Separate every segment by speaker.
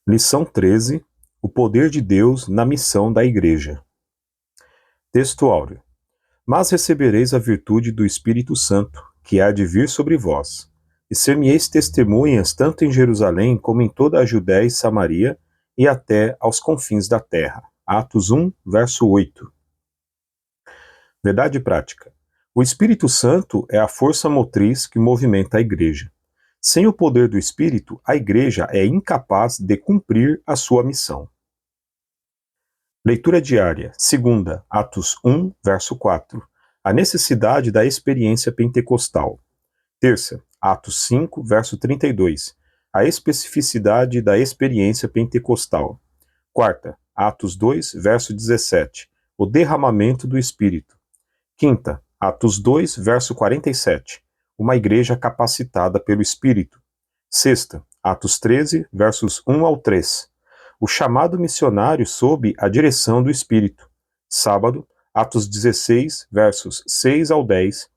Speaker 1: Lição 13. O poder de Deus na missão da Igreja. Texto áureo. Mas recebereis a virtude do Espírito Santo, que há de vir sobre vós, e ser-me-eis testemunhas tanto em Jerusalém como em toda a Judéia e Samaria, e até aos confins da terra. Atos 1, verso 8. Verdade prática. O Espírito Santo é a força motriz que movimenta a Igreja. Sem o poder do Espírito, a Igreja é incapaz de cumprir a sua missão. Leitura diária, segunda, Atos 1, verso 4. A necessidade da experiência pentecostal. Terça, Atos 5, verso 32. A especificidade da experiência pentecostal. Quarta, Atos 2, verso 17. O derramamento do Espírito. Quinta, Atos 2, verso 47. Uma igreja capacitada pelo Espírito. Sexta, Atos 13, versos 1 ao 3. O chamado missionário sob a direção do Espírito. Sábado, Atos 16, versos 6 ao 10.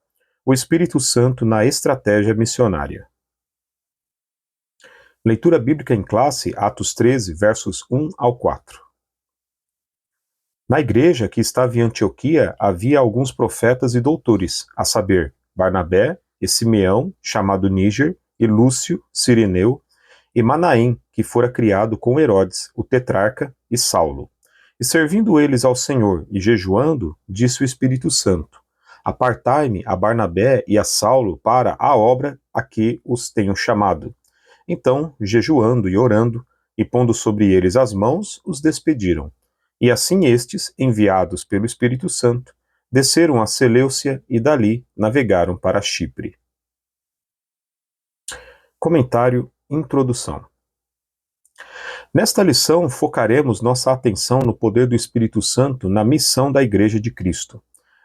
Speaker 1: O Espírito Santo na estratégia missionária. Leitura bíblica em classe, Atos 13, versos 1 ao 4. Na igreja que estava em Antioquia havia alguns profetas e doutores, a saber, Barnabé e Simeão, chamado Níger, e Lúcio, Cireneu, e Manaém, que fora criado com Herodes, o tetrarca, e Saulo. E servindo eles ao Senhor e jejuando, disse o Espírito Santo: Apartai-me a Barnabé e a Saulo para a obra a que os tenho chamado. Então, jejuando e orando, e pondo sobre eles as mãos, os despediram. E assim estes, enviados pelo Espírito Santo, desceram a Seleucia e dali navegaram para Chipre. Comentário. Introdução. Nesta lição, focaremos nossa atenção no poder do Espírito Santo na missão da Igreja de Cristo.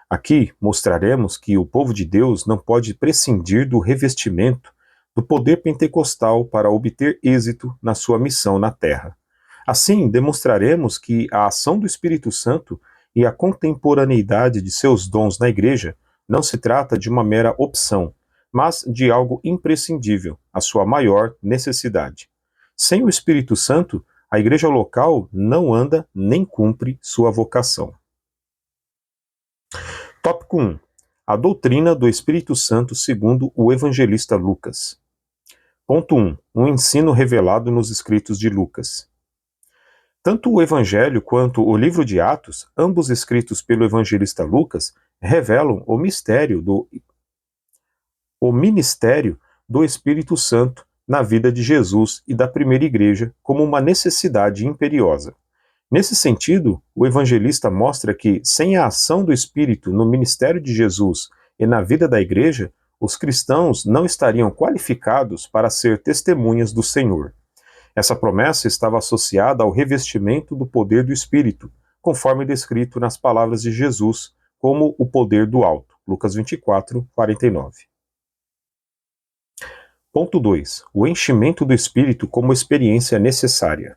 Speaker 1: Aqui mostraremos que o povo de Deus não pode prescindir do revestimento do poder pentecostal para obter êxito na sua missão na terra. Assim, demonstraremos que a ação do Espírito Santo e a contemporaneidade de seus dons na Igreja não se trata de uma mera opção, mas de algo imprescindível, a sua maior necessidade. Sem o Espírito Santo, a igreja local não anda nem cumpre sua vocação. Tópico 1. A doutrina do Espírito Santo segundo o evangelista Lucas. Ponto 1. Um ensino revelado nos escritos de Lucas. Tanto o Evangelho quanto o livro de Atos, ambos escritos pelo evangelista Lucas, revelam o ministério do Espírito Santo na vida de Jesus e da primeira igreja como uma necessidade imperiosa. Nesse sentido, o evangelista mostra que, sem a ação do Espírito no ministério de Jesus e na vida da igreja, os cristãos não estariam qualificados para ser testemunhas do Senhor. Essa promessa estava associada ao revestimento do poder do Espírito, conforme descrito nas palavras de Jesus, como o poder do alto. Lucas 24, 49. Ponto 2. O enchimento do Espírito como experiência necessária.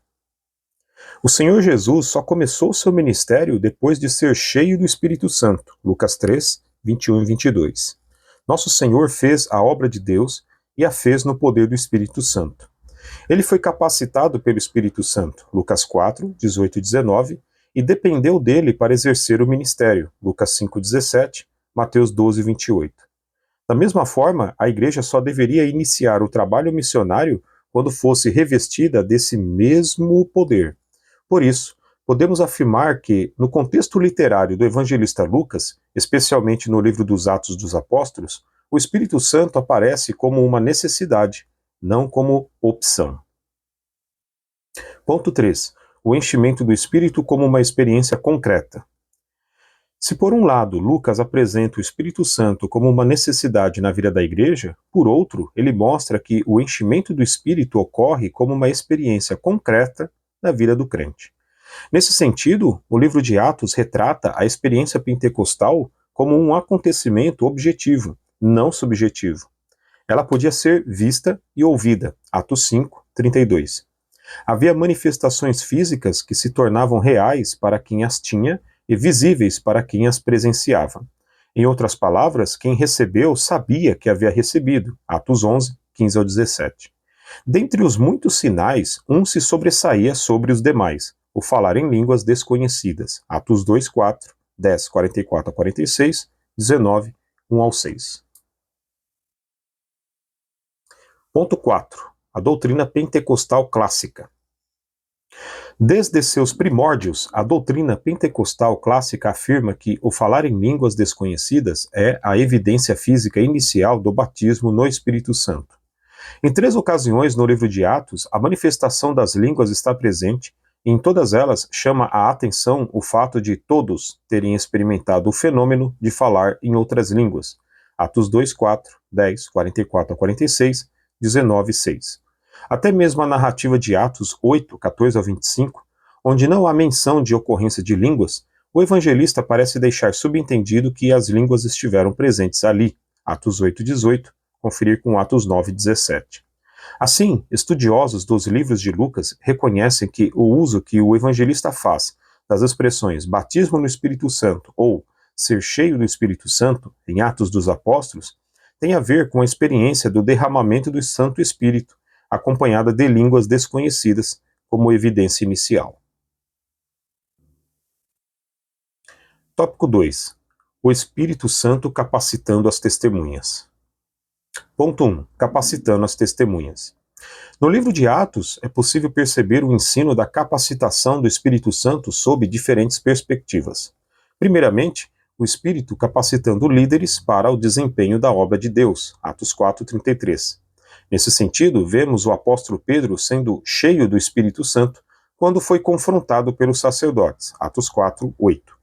Speaker 1: O Senhor Jesus só começou seu ministério depois de ser cheio do Espírito Santo. Lucas 3, 21 e 22. Nosso Senhor fez a obra de Deus e a fez no poder do Espírito Santo. Ele foi capacitado pelo Espírito Santo. Lucas 4, 18 e 19, e dependeu dele para exercer o ministério. Lucas 5, 17, Mateus 12, 28. Da mesma forma, a igreja só deveria iniciar o trabalho missionário quando fosse revestida desse mesmo poder. Por isso, podemos afirmar que, no contexto literário do evangelista Lucas, especialmente no livro dos Atos dos Apóstolos, o Espírito Santo aparece como uma necessidade, não como opção. Ponto 3. O enchimento do Espírito como uma experiência concreta. Se por um lado Lucas apresenta o Espírito Santo como uma necessidade na vida da igreja, por outro, ele mostra que o enchimento do Espírito ocorre como uma experiência concreta na vida do crente. Nesse sentido, o livro de Atos retrata a experiência pentecostal como um acontecimento objetivo, não subjetivo. Ela podia ser vista e ouvida. Atos 5, 32. Havia manifestações físicas que se tornavam reais para quem as tinha e visíveis para quem as presenciava. Em outras palavras, quem recebeu sabia que havia recebido. Atos 11, 15 ao 17. Dentre os muitos sinais, um se sobressaía sobre os demais, o falar em línguas desconhecidas. Atos 2, 4, 10, 44 a 46, 19, 1 ao 6. Ponto 4. A doutrina pentecostal clássica. Desde seus primórdios, a doutrina pentecostal clássica afirma que o falar em línguas desconhecidas é a evidência física inicial do batismo no Espírito Santo. Em 3 ocasiões no livro de Atos, a manifestação das línguas está presente, e em todas elas chama a atenção o fato de todos terem experimentado o fenômeno de falar em outras línguas. Atos 2, 4, 10, 44 a 46, 19, 6. Até mesmo a narrativa de Atos 8, 14 a 25, onde não há menção de ocorrência de línguas, o evangelista parece deixar subentendido que as línguas estiveram presentes ali. Atos 8, 18, conferir com Atos 9, 17. Assim, estudiosos dos livros de Lucas reconhecem que o uso que o evangelista faz das expressões batismo no Espírito Santo ou ser cheio do Espírito Santo, em Atos dos Apóstolos, tem a ver com a experiência do derramamento do Santo Espírito, acompanhada de línguas desconhecidas, como evidência inicial. Tópico 2. O Espírito Santo capacitando as testemunhas. Ponto 1. Capacitando as testemunhas. No livro de Atos, é possível perceber o ensino da capacitação do Espírito Santo sob diferentes perspectivas. Primeiramente, o Espírito capacitando líderes para o desempenho da obra de Deus. Atos 4:33. Nesse sentido, vemos o apóstolo Pedro sendo cheio do Espírito Santo quando foi confrontado pelos sacerdotes. Atos 4:8.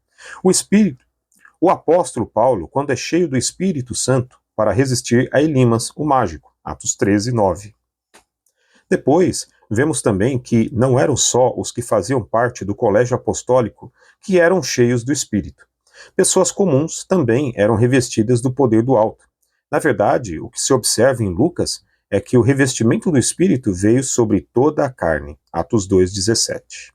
Speaker 1: O apóstolo Paulo, quando é cheio do Espírito Santo, para resistir a Elimas, o mágico. Atos 13:9. Depois, vemos também que não eram só os que faziam parte do colégio apostólico que eram cheios do Espírito. Pessoas comuns também eram revestidas do poder do alto. Na verdade, o que se observa em Lucas é que o revestimento do Espírito veio sobre toda a carne. Atos 2:17.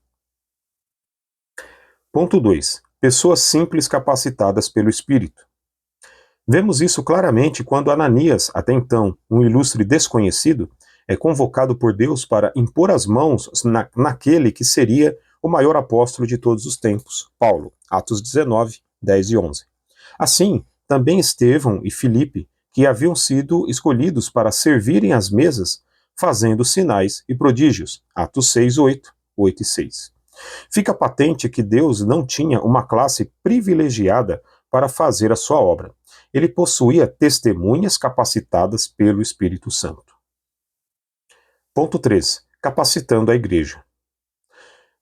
Speaker 1: Ponto 2. Pessoas simples capacitadas pelo Espírito. Vemos isso claramente quando Ananias, até então um ilustre desconhecido, é convocado por Deus para impor as mãos naquele que seria o maior apóstolo de todos os tempos, Paulo. Atos 19, 10 e 11. Assim, também Estevão e Filipe, que haviam sido escolhidos para servirem às mesas, fazendo sinais e prodígios. Atos 6, 8, 8 e 6. Fica patente que Deus não tinha uma classe privilegiada para fazer a sua obra. Ele possuía testemunhas capacitadas pelo Espírito Santo. Ponto 3. Capacitando a igreja.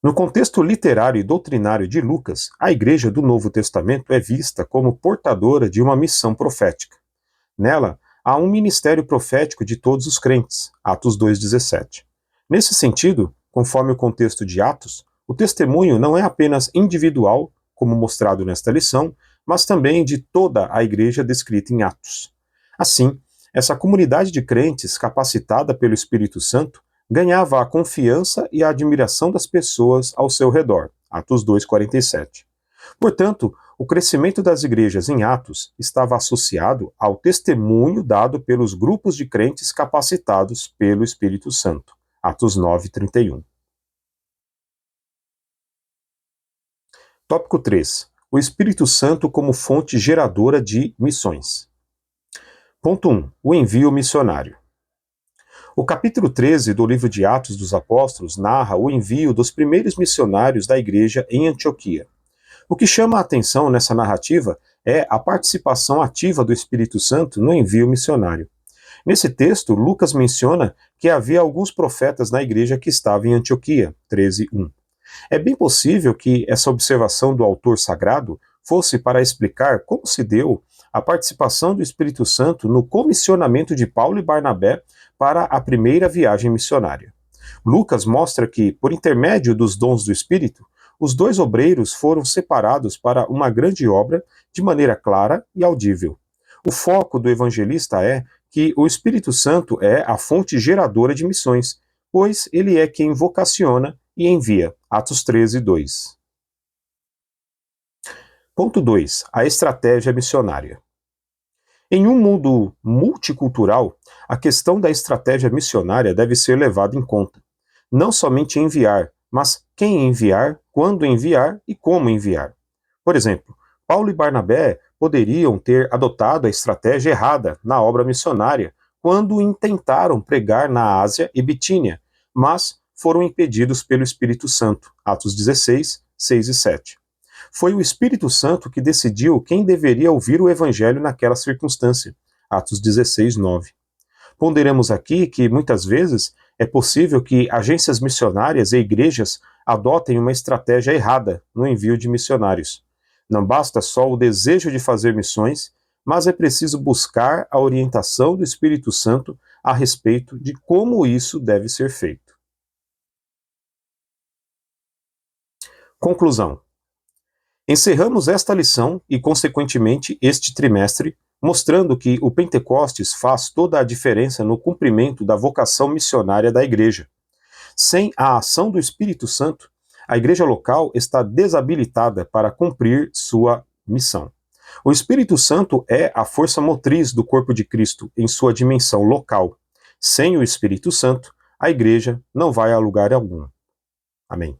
Speaker 1: No contexto literário e doutrinário de Lucas, a igreja do Novo Testamento é vista como portadora de uma missão profética. Nela, há um ministério profético de todos os crentes, Atos 2,17. Nesse sentido, conforme o contexto de Atos, o testemunho não é apenas individual, como mostrado nesta lição, mas também de toda a igreja descrita em Atos. Assim, essa comunidade de crentes capacitada pelo Espírito Santo ganhava a confiança e a admiração das pessoas ao seu redor, Atos 2,47. Portanto, o crescimento das igrejas em Atos estava associado ao testemunho dado pelos grupos de crentes capacitados pelo Espírito Santo, Atos 9:31. Tópico 3. O Espírito Santo como fonte geradora de missões. Ponto 1. O envio missionário. O capítulo 13 do livro de Atos dos Apóstolos narra o envio dos primeiros missionários da igreja em Antioquia. O que chama a atenção nessa narrativa é a participação ativa do Espírito Santo no envio missionário. Nesse texto, Lucas menciona que havia alguns profetas na igreja que estavam em Antioquia, 13:1. É bem possível que essa observação do autor sagrado fosse para explicar como se deu a participação do Espírito Santo no comissionamento de Paulo e Barnabé para a primeira viagem missionária. Lucas mostra que, por intermédio dos dons do Espírito, os dois obreiros foram separados para uma grande obra de maneira clara e audível. O foco do evangelista é que o Espírito Santo é a fonte geradora de missões, pois ele é quem vocaciona e envia. Atos 13:2. Ponto 2. A estratégia missionária. Em um mundo multicultural, a questão da estratégia missionária deve ser levada em conta. Não somente enviar, mas quem enviar, quando enviar e como enviar. Por exemplo, Paulo e Barnabé poderiam ter adotado a estratégia errada na obra missionária quando intentaram pregar na Ásia e Bitínia, mas foram impedidos pelo Espírito Santo. Atos 16, 6 e 7. Foi o Espírito Santo que decidiu quem deveria ouvir o Evangelho naquela circunstância. Atos 16, 9. Ponderamos aqui que, muitas vezes, é possível que agências missionárias e igrejas adotem uma estratégia errada no envio de missionários. Não basta só o desejo de fazer missões, mas é preciso buscar a orientação do Espírito Santo a respeito de como isso deve ser feito. Conclusão. Encerramos esta lição e, consequentemente, este trimestre, mostrando que o Pentecostes faz toda a diferença no cumprimento da vocação missionária da Igreja. Sem a ação do Espírito Santo, a Igreja local está desabilitada para cumprir sua missão. O Espírito Santo é a força motriz do corpo de Cristo em sua dimensão local. Sem o Espírito Santo, a Igreja não vai a lugar algum. Amém.